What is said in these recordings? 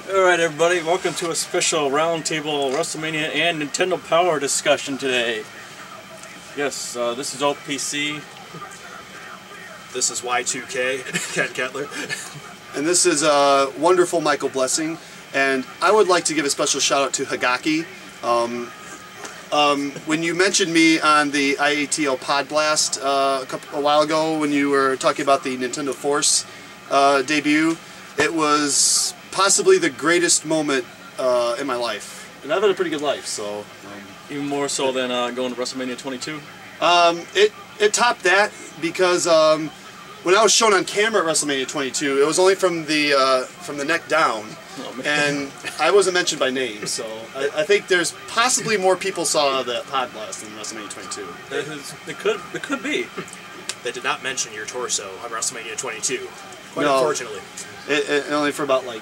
Alright everybody, welcome to a special roundtable WrestleMania and Nintendo Power discussion today. Yes, this is OPC. This is Y2K, Ken Kettler. And this is wonderful Michael Blessing. And I would like to give a special shout out to Hagaki. When you mentioned me on the IATL Pod Blast a while ago when you were talking about the Nintendo Force debut, it was possibly the greatest moment in my life. And I've had a pretty good life, so... Even more so than going to WrestleMania 22? It topped that because when I was shown on camera at WrestleMania 22, it was only from the neck down. Oh, and I wasn't mentioned by name, so I think there's possibly more people saw that Pod Blast than WrestleMania 22. It could be. They did not mention your torso on WrestleMania 22. Quite No, unfortunately. It only for about like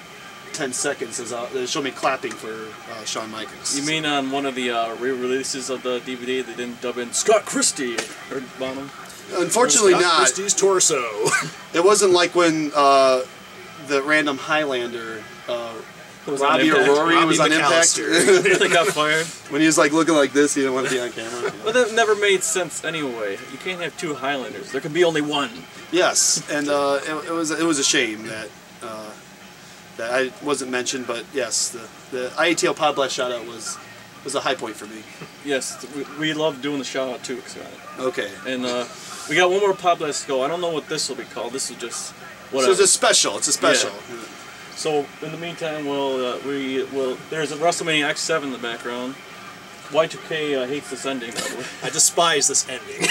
10 seconds. They showed me clapping for Shawn Michaels. You mean on one of the re-releases of the DVD they didn't dub in Scott Christie or bottom? Unfortunately Scott not. Christie's torso. It wasn't like when the random Highlander, Robbie or Rory was on Impact. They got fired. When he was like looking like this, he didn't want to be on camera. But that never made sense anyway. You can't have two Highlanders. There can be only one. Yes, and it was a shame that I wasn't mentioned. But yes, the IATL Pod Blast shout out was a high point for me. Yes, we love doing the shout out too, Scott. Okay. And we got one more Pod Blast to go. I don't know what this will be called. This is just whatever. So it's a special. It's a special. Yeah. So in the meantime, there's a WrestleMania X7 in the background. Y2K hates this ending, by the way. I despise this ending.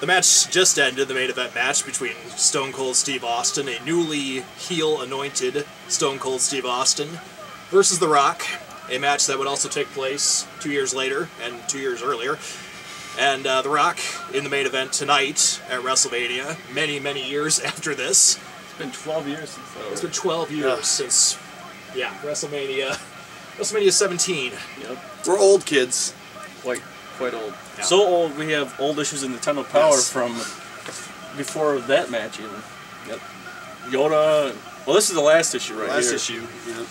The match just ended, the main event match between Stone Cold Steve Austin, a newly heel-anointed Stone Cold Steve Austin, versus The Rock, a match that would also take place 2 years later and 2 years earlier. And The Rock in the main event tonight at WrestleMania, many, many years after this. It's been 12 years since that. It's been 12 years since, yeah, WrestleMania 17. Yep. We're old kids. Quite old. Yeah. So old we have old issues in Nintendo Power from before that match even. Yep. Yoda. Well, this is the last issue right Last here. issue. Yep.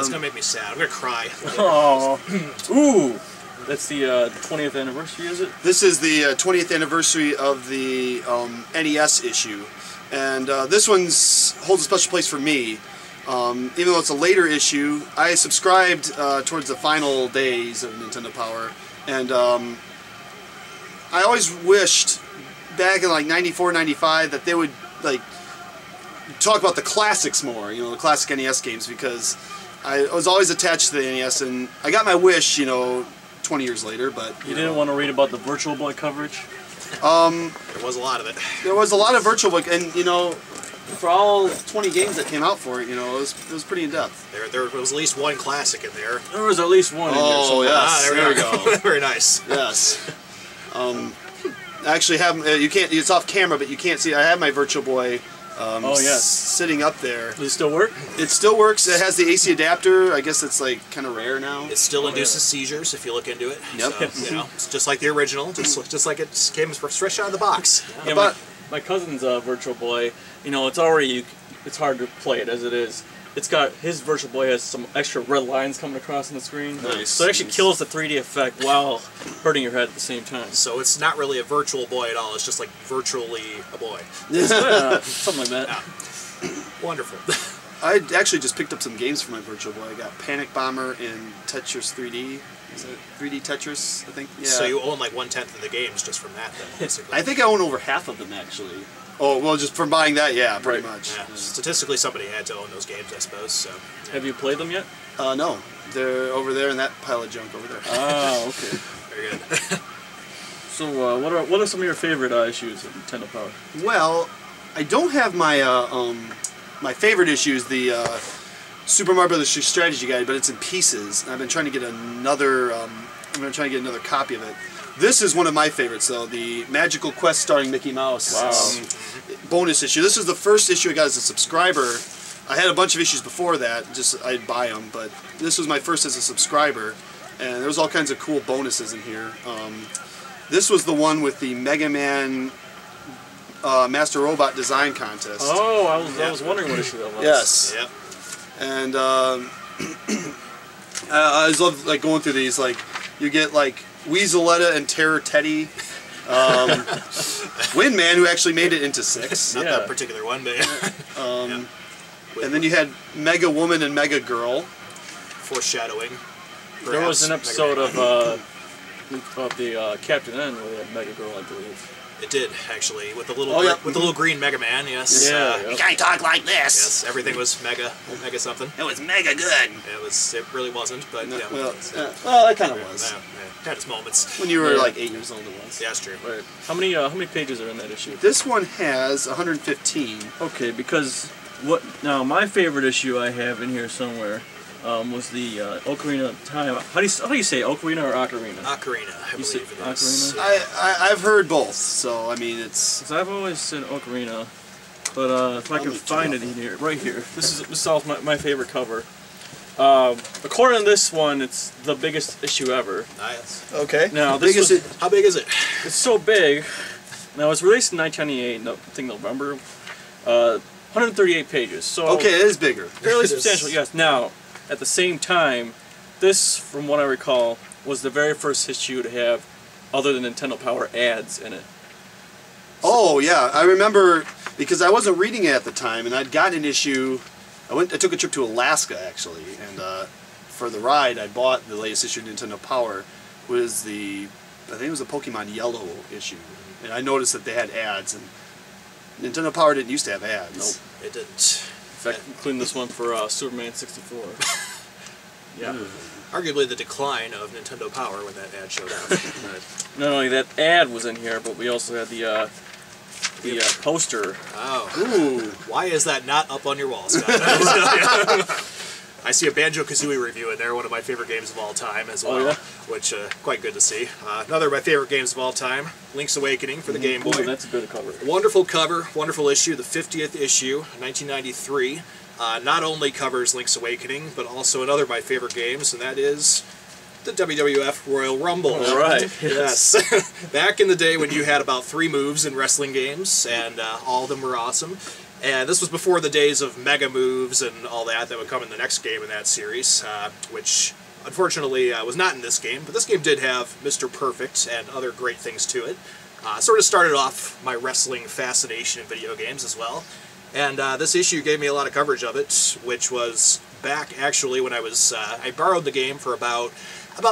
It's gonna make me sad. I'm gonna cry. Oh. Ooh. That's the 20th anniversary, is it? This is the 20th anniversary of the NES issue, and this one's holds a special place for me. Even though it's a later issue, I subscribed towards the final days of Nintendo Power, and I always wished back in like 94, 95 that they would like talk about the classics more, you know, the classic NES games, because I was always attached to the NES, and I got my wish, you know, 20 years later, but... You didn't want to read about the Virtual Boy coverage? There was a lot of it. There was a lot of Virtual Boy, and, you know, for all 20 games that came out for it, you know, it was pretty in-depth. There was at least one classic in there. There was at least one in there. Oh, yes. There we go. Very nice. Yes. I actually have, you can't, it's off camera, but you can't see, I have my Virtual Boy sitting up there. Does it still work? It still works. It has the AC adapter. I guess it's like kind of rare now. It still induces seizures if you look into it. Yep. So, you know, it's just like the original, just like it came fresh out of the box. Yeah, But my cousin's Virtual Boy, you know, it's already, it's hard to play it as it is. It's got, his Virtual Boy has some extra red lines coming across on the screen. Nice. So it actually kills the 3D effect while hurting your head at the same time. So it's not really a virtual boy at all, it's just like virtually a boy. Something like that. Yeah. Wonderful. I actually just picked up some games for my Virtual Boy. I got Panic Bomber and Tetris 3D. Is it 3D Tetris, I think? Yeah. So you own like 1/10 of the games just from that, then, basically. I think I own over half of them, actually. Oh, well, just from buying that, yeah, pretty much. Yeah. Statistically, somebody had to own those games, I suppose. So. Have you played them yet? No. They're over there in that pile of junk over there. Oh, okay. Very good. So, what are some of your favorite issues of Nintendo Power? Well, I don't have my my favorite issues, the Super Mario Bros. Strategy Guide, but it's in pieces. And I've been trying to get another. I'm going to try to get another copy of it. This is one of my favorites, though, the Magical Quest starring Mickey Mouse bonus issue. This is the first issue I got as a subscriber. I had a bunch of issues before that, just I'd buy them, but this was my first as a subscriber, and there was all kinds of cool bonuses in here. This was the one with the Mega Man Master Robot Design Contest. Oh, I was wondering what issue that was. Yes. Yep. And I always love like going through these. Like you get like Weaseletta and Terror Teddy. Windman, who actually made it into 6. Not that particular one, but and then you had Mega Woman and Mega Girl. Foreshadowing. There was an episode of the Captain N where they had Mega Girl, I believe. It did actually, with the little with the little green Mega Man. Yes. Yeah. You can't talk like this. Yes. Everything was mega something. It was mega good. It really wasn't, but yeah. Well, that kind of was. Had its moments. When you were like 8 years old, it was. Yeah, that's true. Right. How many pages are in that issue? This one has 115. Okay, because now my favorite issue I have in here somewhere was the Ocarina of Time. How do you say Ocarina or Ocarina? Ocarina, I believe it is. Ocarina? I've heard both, so I mean it's. Because I've always said Ocarina, but if I can find it in here, right here. This is also my favorite cover. According to this one, it's the biggest issue ever. Nice. Okay. Now, how big is it? It's so big. Now, it was released in 1998, I think November. 138 pages. So okay, it is bigger. Fairly substantial, yes. Now, at the same time, this, from what I recall, was the very first issue to have, other than Nintendo Power, ads in it. Oh yeah, I remember because I wasn't reading it at the time, and I'd gotten an issue. I took a trip to Alaska actually, and for the ride, I bought the latest issue of Nintendo Power. I think it was the Pokemon Yellow issue, and I noticed that they had ads, and Nintendo Power didn't used to have ads. Nope, it didn't. In fact, including this one for Superman 64. Yeah. Arguably the decline of Nintendo Power when that ad showed up. Right. Not only that ad was in here, but we also had the poster. Oh. Ooh. Why is that not up on your wall, Scott? I see a Banjo-Kazooie review in there, one of my favorite games of all time as well, oh, yeah? which quite good to see. Another of my favorite games of all time, Link's Awakening for the Game Boy. Ooh, that's a good cover. Wonderful cover, wonderful issue, the 50th issue, 1993. Not only covers Link's Awakening, but also another of my favorite games, and that is the WWF Royal Rumble. All right. Yes. Back in the day when you had about 3 moves in wrestling games, and all of them were awesome. And this was before the days of mega moves and all that would come in the next game in that series, which unfortunately was not in this game. But this game did have Mr. Perfect and other great things to it. Sort of started off my wrestling fascination in video games as well. And this issue gave me a lot of coverage of it, which was back actually when I borrowed the game for about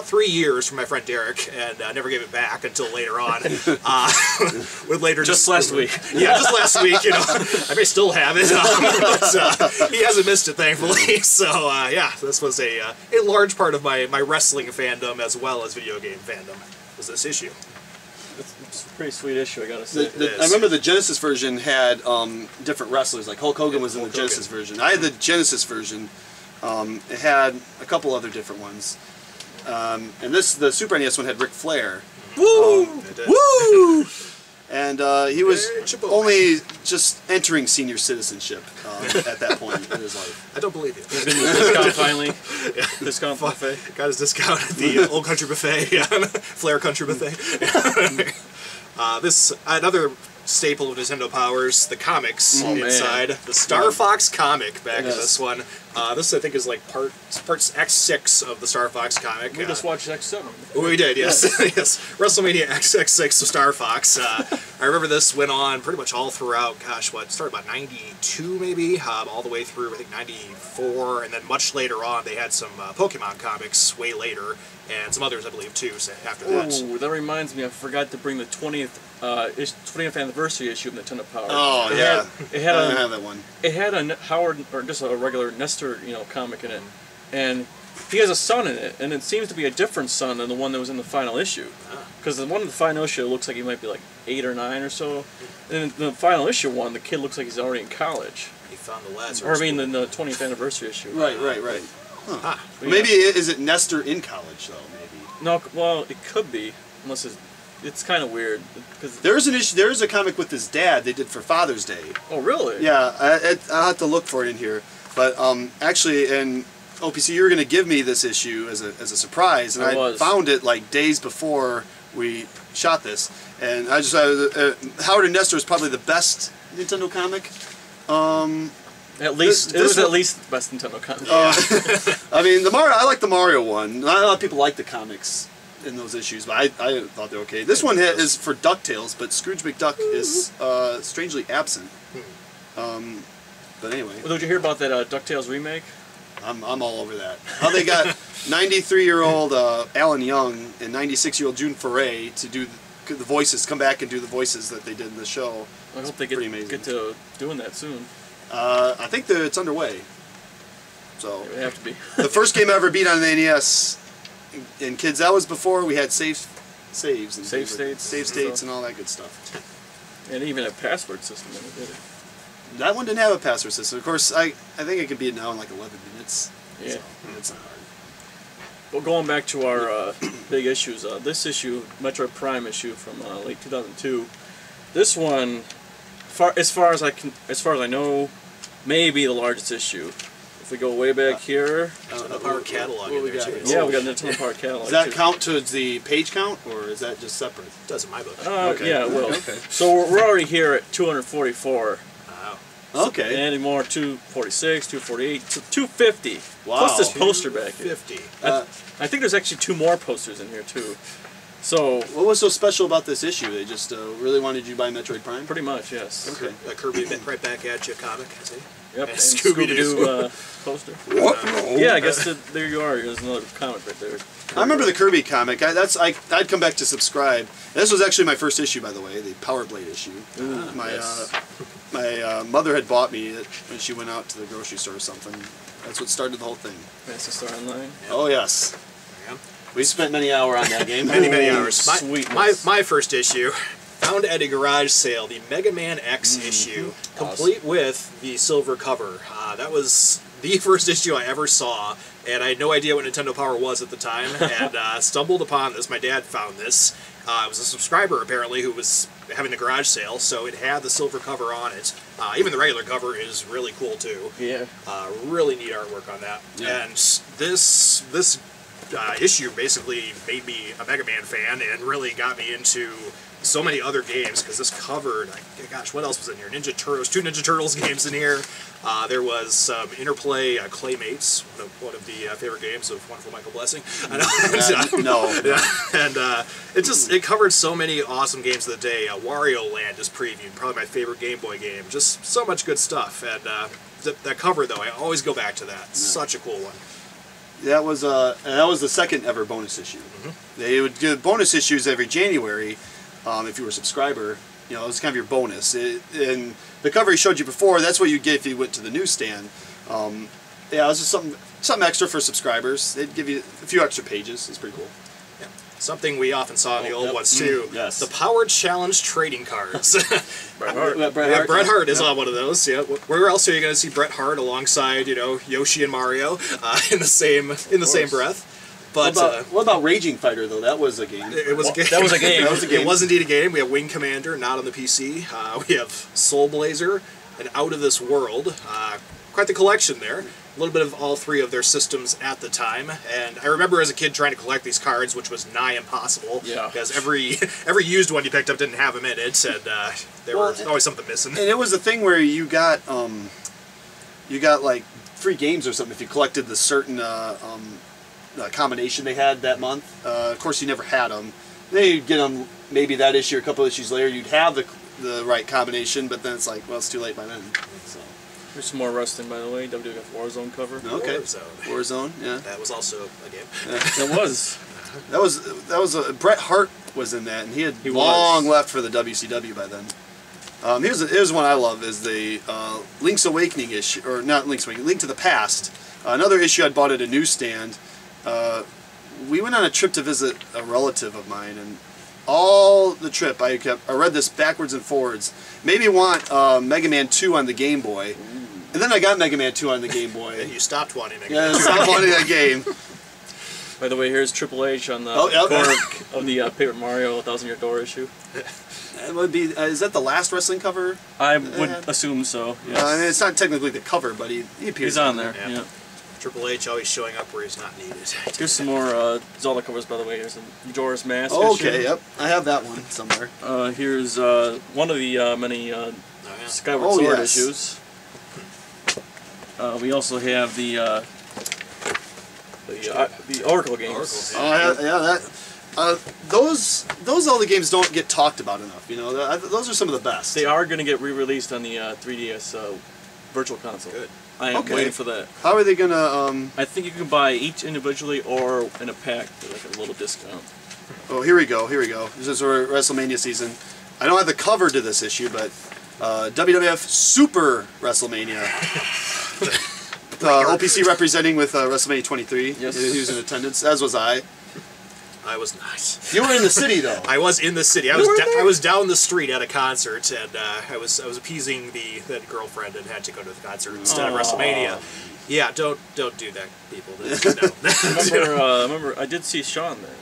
3 years from my friend Derek, and never gave it back until later on. With later just last week. Yeah, just last week. You know, I may still have it, but he hasn't missed it, thankfully. So yeah, this was a large part of my wrestling fandom as well as video game fandom. Was this issue? It's a pretty sweet issue, I gotta say. I remember the Genesis version had different wrestlers, like Hulk Hogan was in the Genesis version. I had the Genesis version. It had a couple other different ones. And the Super NES one had Ric Flair. Woo! Woo! And he was only just entering senior citizenship at that point in his life. I don't believe you. He's getting the discount finally. Yeah. Discount buffet. Got his discount at the Old Country Buffet. Yeah, Flair Country Buffet. Another staple of Nintendo Powers, the comics inside. Man. The Star Fox comic back in this one. This I think is like parts X6 of the Star Fox comic. We just watched X7. We did, yes. Yes. WrestleMania XX6 of Star Fox. I remember this went on pretty much all throughout, it started about 92 maybe, all the way through I think 94, and then much later on they had some Pokemon comics way later, and some others I believe too after that. Oh, that reminds me, I forgot to bring the 20th anniversary issue of Nintendo Power. Oh, I don't have that one. It had a Howard, or just a regular Nestor, comic in it, and he has a son in it, and it seems to be a different son than the one that was in the final issue. Because the one in the final issue looks like he might be like 8 or 9 or so, and in the final issue one, the kid looks like he's already in college. He found the Lazarus. Or I mean, the 20th anniversary issue. Right. Huh. Maybe is it Nestor in college though? Maybe. No, well, it could be, unless it's kind of weird. Cause there's an issue. There's a comic with his dad they did for Father's Day. Oh, really? Yeah, I'll have to look for it in here. But actually, in OPC, you were going to give me this issue as a surprise, and I found it like days before we shot this, and I just Howard and Nestor is probably the best Nintendo comic. At least it was at least the best Nintendo comic. I mean, I like the Mario one. Not a lot of people like the comics in those issues, but I thought they were okay. This one is for DuckTales, but Scrooge McDuck is strangely absent. But anyway. Well, did you hear about that DuckTales remake? I'm all over that. How they got 93-year-old Alan Young and 96-year-old June Foray to do the voices, come back and do the voices that they did in the show. I hope they get to doing that soon. I think that it's underway. So it would have to be. The first game I ever beat on the NES, and kids, that was before we had saves and save states and all that good stuff. And even a password system when it did it. That one didn't have a password system. Of course, I think I can beat it now in like 11 minutes. Yeah, so it's not hard. Well, going back to our big issues, this issue, Metroid Prime issue from late 2002, this one, as far as I know, may be the largest issue. If we go way back here, Nintendo Power catalog in there too. Yeah, we got Nintendo Power catalog. Does that count towards the page count, or is that just separate? It does in my book. Okay. Yeah, it will. Okay. So we're already here at 244. Wow. Okay. And more 246, 248, 250. Wow. Plus this poster back here. 50. I think there's actually 2 more posters in here too. So what was so special about this issue? They just really wanted you to buy Metroid Prime? Pretty much, yes. Okay. A Kirby right back at you comic, I see. Yep, and Scooby-Doo poster. What? No. Yeah, I guess there you are. There's another comic right there. I remember the Kirby comic. I'd come back to subscribe. And this was actually my first issue, by the way, the Power Blade issue. My mother had bought me it when she went out to the grocery store or something. That's what started the whole thing. Fantasy Star Online. Yeah. Oh yes. Yeah. We spent many hours on that game. many hours. My first issue. Found at a garage sale, the Mega Man X issue, complete with the silver cover. That was the first issue I ever saw, and I had no idea what Nintendo Power was at the time, and stumbled upon this. My dad found this. It was a subscriber, apparently, who was having the garage sale, so it had the silver cover on it. Even the regular cover is really cool, too. Yeah. Really neat artwork on that. Yeah. And this issue basically made me a Mega Man fan and really got me into so many other games, because this covered, gosh, what else was in here? Ninja Turtles, 2 Ninja Turtles games in here. There was some Interplay Claymates, one of the favorite games of wonderful Michael Blessing. No. And it covered so many awesome games of the day. Wario Land is previewed, probably my favorite Game Boy game. Just so much good stuff. And that cover, though, I always go back to that. Such a cool one. That was the second ever bonus issue. They would do bonus issues every January. If you were a subscriber, it was kind of your bonus. And the cover he showed you before, that's what you get if you went to the newsstand. Yeah, it was just something extra for subscribers. They'd give you a few extra pages. It's pretty cool. Yeah. Something we often saw in the old ones too. Yes. The Power Challenge trading cards. Bret Hart. Bret Hart is on one of those. Yeah. Where else are you going to see Bret Hart alongside Yoshi and Mario in the same breath? But what about Raging Fighter, though? That was a game. It was a game. That was a game. It was indeed a game. We have Wing Commander, not on the PC. We have Soul Blazer and Out of This World. Quite the collection there. A little bit of all 3 of their systems at the time. And I remember as a kid trying to collect these cards, which was nigh impossible. Yeah. Because every used one you picked up didn't have them in it, and there was always something missing. And it was a thing where you got like free games or something if you collected the certain combination they had that month. Of course, you never had them. Then you'd get them maybe that issue or a couple issues later. You'd have the right combination, but then it's like, well, it's too late by then. So. There's some more wrestling, by the way. WWF Warzone cover. Okay. Warzone, yeah. That was also a game. It was. That was Bret Hart was in that, and he had long left for the WCW by then. Here's one I love is the Link's Awakening issue, or not Link's Awakening, Link to the Past. Another issue I'd bought at a newsstand. We went on a trip to visit a relative of mine, and all the trip I read this backwards and forwards. Made me want Mega Man 2 on the Game Boy, and then I got Mega Man 2 on the Game Boy. And you stopped wanting Mega Man 2. Yeah, stopped wanting that game. By the way, here's Triple H on the cover of the Paper Mario 1000-Year Door issue. It would be. Is that the last wrestling cover? I would assume so. Yes. I mean, it's not technically the cover, but he appears. He's on there. Yeah. Triple H always showing up where he's not needed. Here's some more Zelda covers, by the way. Here's some Majora's Mask. Okay, yep. I have that one somewhere. Here's one of the many Skyward Sword issues. We also have the Oracle games. Oracle, Oh yeah, those all the games don't get talked about enough. You know, those are some of the best. They are going to get re-released on the 3DS Virtual Console. Good. I am waiting for that. How are they gonna? I think you can buy each individually or in a pack for like a little discount. Oh, here we go. Here we go. This is our WrestleMania season. I don't have the cover to this issue, but WWF Super WrestleMania. OPC representing with WrestleMania 23. Yes. He was in attendance, as was I. I was not. You were in the city, though. I was in the city. I was down the street at a concert, and I was appeasing the girlfriend and had to go to the concert instead of WrestleMania. Yeah, don't do that, people. No. Remember, I did see Sean there.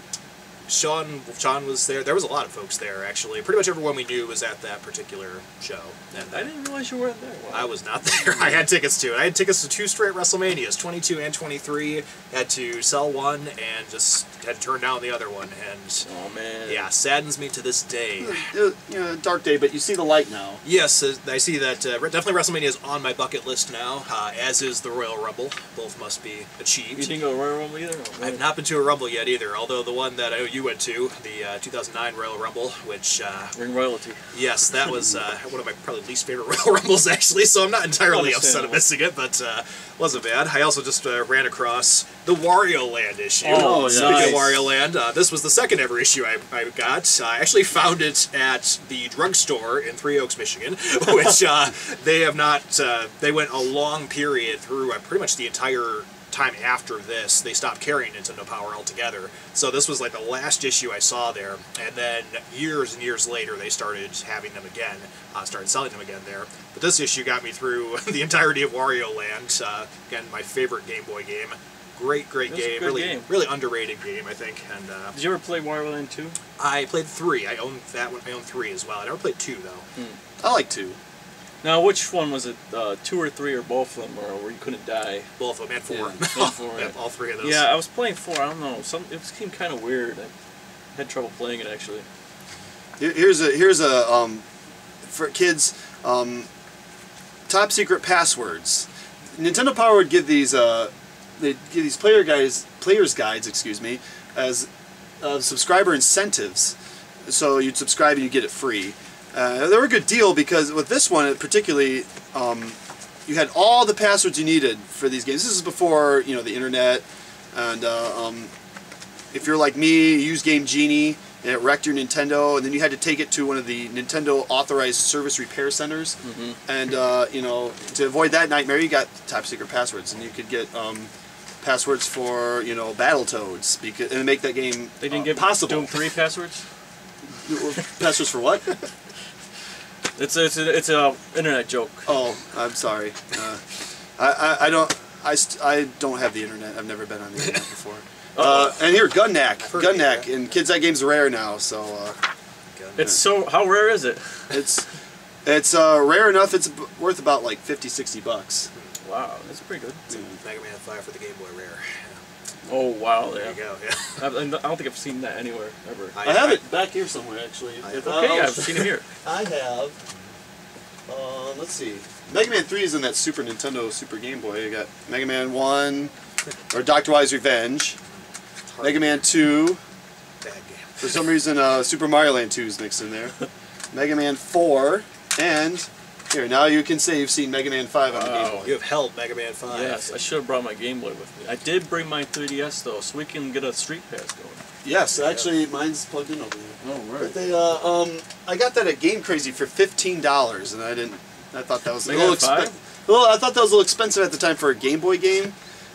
Sean was there. There was a lot of folks there, actually. Pretty much everyone we knew was at that particular show. And I didn't realize you weren't there. Wow. I was not there. I had tickets to it. I had tickets to 2 straight WrestleManias, 22 and 23. Had to sell one and just had to turn down the other one. And oh man. Yeah, saddens me to this day. You know, dark day, but you see the light now. Yes, I see that. Definitely WrestleMania is on my bucket list now, as is the Royal Rumble. Both must be achieved. You didn't go to Royal Rumble either? I have not been to a Rumble yet either, although the one that I know you went to, the 2009 Royal Rumble, which... Ring royalty. Yes, that was one of my probably least favorite Royal Rumbles, actually, so I'm not entirely upset at missing it, but wasn't bad. I also just ran across the Wario Land issue. Oh, Speaking nice. of Wario Land, this was the second ever issue I got. I actually found it at the drugstore in Three Oaks, Michigan, which they have not... they went a long period through pretty much the entire time after this. They stopped carrying Nintendo Power altogether. So this was like the last issue I saw there, and then years and years later they started having them again, started selling them again there. But this issue got me through the entirety of Wario Land. Again, my favorite Game Boy game. Great game. Really underrated game, I think. And did you ever play Wario Land 2? I played 3. I own that one. I own 3 as well. I never played 2 though. I like 2. Now, which one was it? 2 or 3 or both of them, or where you couldn't die? Both of them, and 4. Yeah, 4 yeah, all 3 of those. Yeah, I was playing 4. I don't know. It seemed kind of weird. I had trouble playing it actually. Here's a for kids, top secret passwords. Nintendo Power would give these they'd give these players guides, excuse me, as subscriber incentives. So you'd subscribe and you get it free. They were a good deal because with this one particularly, you had all the passwords you needed for these games. This is before, you know, the internet, and if you're like me, you use Game Genie and it wrecked your Nintendo, and then you had to take it to one of the Nintendo authorized service repair centers, and you know, to avoid that nightmare, you got top secret passwords, and you could get passwords for, you know, Battletoads, because and make that game They didn't give possible. Doom 3 passwords? Passwords for what? It's a internet joke. Oh, I'm sorry. I don't have the internet. I've never been on the internet before. And here, Gunnack, and kids, that game's rare now. So It's so how rare is it? it's rare enough. It's worth about like $50-$60. Wow, that's pretty good. Mega Man 5 for the Game Boy Rare. Oh wow, There yeah. you go. Yeah. I don't think I've seen that anywhere ever. I have it back here somewhere, actually. Okay, I've seen it here. I have. Let's see. Mega Man 3 is in that Super Nintendo Super Game Boy. You got Mega Man 1, or Dr. Wise's Revenge. Mega Man 2. Bad game. For some reason, Super Mario Land 2 is mixed in there. Mega Man 4, and here, now you can say you've seen Mega Man 5 on the Game Boy. You have held Mega Man 5. Yes, I should have brought my Game Boy with me. I did bring my 3DS though, so we can get a Street Pass going. Yes, actually, mine's plugged in over there. Oh right. But they, I got that at Game Crazy for $15, and I thought that was a Mega little Man 5? expensive. Well, I thought that was a little expensive at the time for a Game Boy game.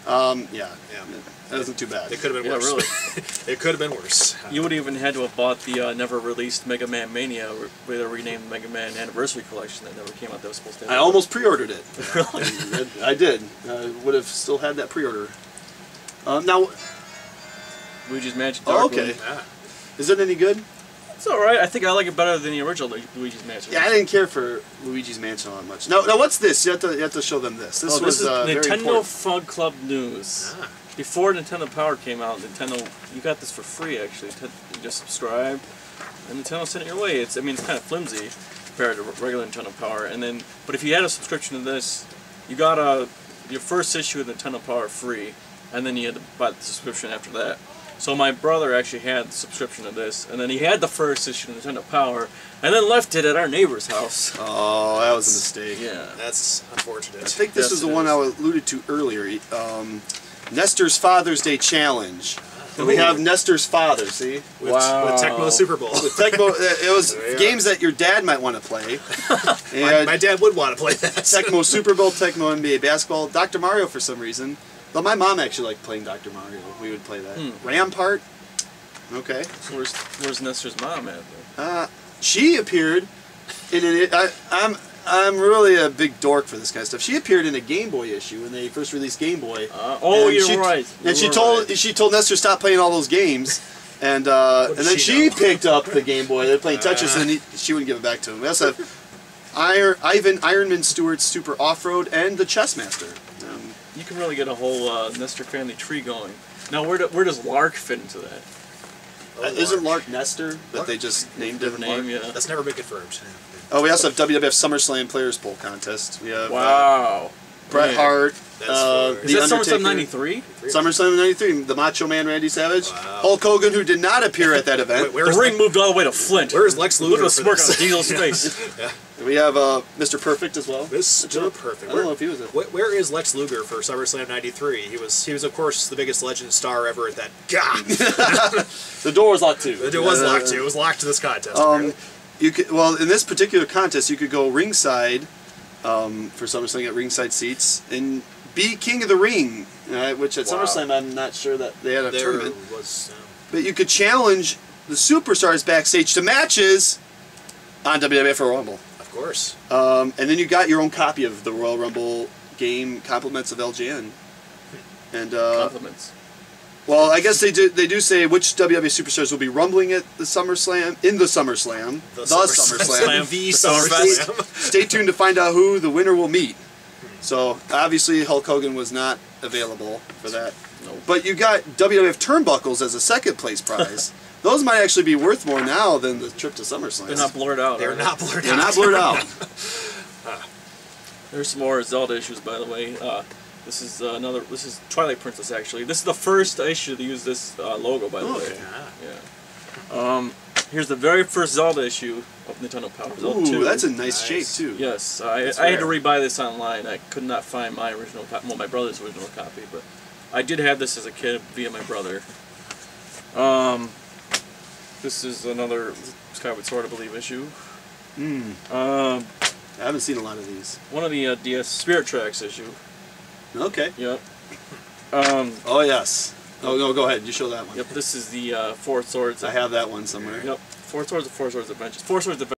Yeah, that wasn't too bad. It could have been worse. Really. It could have been worse. You would even had to have bought the never released Mega Man Mania, where they renamed Mega Man Anniversary Collection that never came out. That was supposed to have. I almost pre-ordered it. Really? I did. I would have still had that pre-order. Now, Luigi's Mansion. oh, Dark okay. Moon. Ah. Is it any good? It's alright. I think I like it better than the original Luigi's Mansion. Yeah, I didn't care for Luigi's Mansion all that much. Now what's this? You have to show them this. This was is very Nintendo important. Fun Club News. Ah. Before Nintendo Power came out, you got this for free actually. You just subscribe, and Nintendo sent it your way. It's kind of flimsy compared to regular Nintendo Power. But if you had a subscription to this, you got your first issue of Nintendo Power free, and then you had to buy the subscription after that. So my brother actually had the subscription to this, and then he had the first issue of Nintendo Power, and then left it at our neighbor's house. Oh, that was a mistake. Yeah. That's unfortunate. I think this is the one I alluded to earlier. Nestor's Father's Day Challenge. And we have Nestor's father, see? With Tecmo Super Bowl. With Tecmo, it was games that your dad might want to play. My dad would want to play that. Tecmo Super Bowl, Tecmo NBA Basketball, Dr. Mario for some reason. Though my mom actually liked playing Dr. Mario. We would play that. Rampart. Okay. So where's Nestor's mom at? She appeared in an... I'm really a big dork for this kind of stuff. She appeared in a Game Boy issue when they first released Game Boy. You're right. And she told Nestor to stop playing all those games, and then she picked up the Game Boy. They're playing Tetris, and she wouldn't give it back to him. We also have Ivan Ironman Stewart's Super Off-Road and the Chessmaster. You can really get a whole Nestor family tree going. Now, where does Lark fit into that? Isn't Lark Nestor? But they just named him name, Lark? yeah. That's never been confirmed. Oh, we also have WWF SummerSlam Players Poll Contest. We have Bret Man. Hart, Is The that Undertaker. SummerSlam '93? SummerSlam '93. The Macho Man Randy Savage, Hulk Hogan, who did not appear at that event. The ring moved all the way to Flint. Where's Lex Luger? Look at the for smirk on this? Diesel's face. We have Mr. Perfect as well. Mr. Perfect. I don't know if he was. Where is Lex Luger for SummerSlam '93? He was of course the biggest legend star ever at that. God. The door was locked too. It was locked too. It was locked to this contest. You could, well, in this particular contest, you could go ringside for SummerSlam, get ringside seats, and be King of the Ring, which at SummerSlam I'm not sure that they had a tournament. But you could challenge the superstars backstage to matches on WWF Royal Rumble. Of course. And then you got your own copy of the Royal Rumble game, Compliments of LJN. And Compliments. well, I guess they do say which WWE superstars will be rumbling at the SummerSlam, in the SummerSlam. The SummerSlam. The SummerSlam. Stay tuned to find out who the winner will meet. So, obviously, Hulk Hogan was not available for that. Nope. But you got WWF turnbuckles as a second place prize. Those might actually be worth more now than the trip to SummerSlam. They're not blurred out. They're not blurred out. They're not blurred out. There's some more Zelda issues, by the way. This is Twilight Princess, actually. This is the first issue to use this logo, by the way. Yeah. Here's the very first Zelda issue of Nintendo Power. Zelda 2. That's a nice shape, too. Yes, I had to rebuy this online. I could not find my original copy, well, my brother's original copy, but I did have this as a kid via my brother. This is another Skyward Sword, I believe, issue. I haven't seen a lot of these. One of the DS Spirit Tracks issue. Okay. Yep. Oh, yes. Oh, no, go ahead. You show that one. Yep, this is the Four Swords. I have that one somewhere. Yep. Four Swords of Four Swords Adventures. Four Swords Adventures.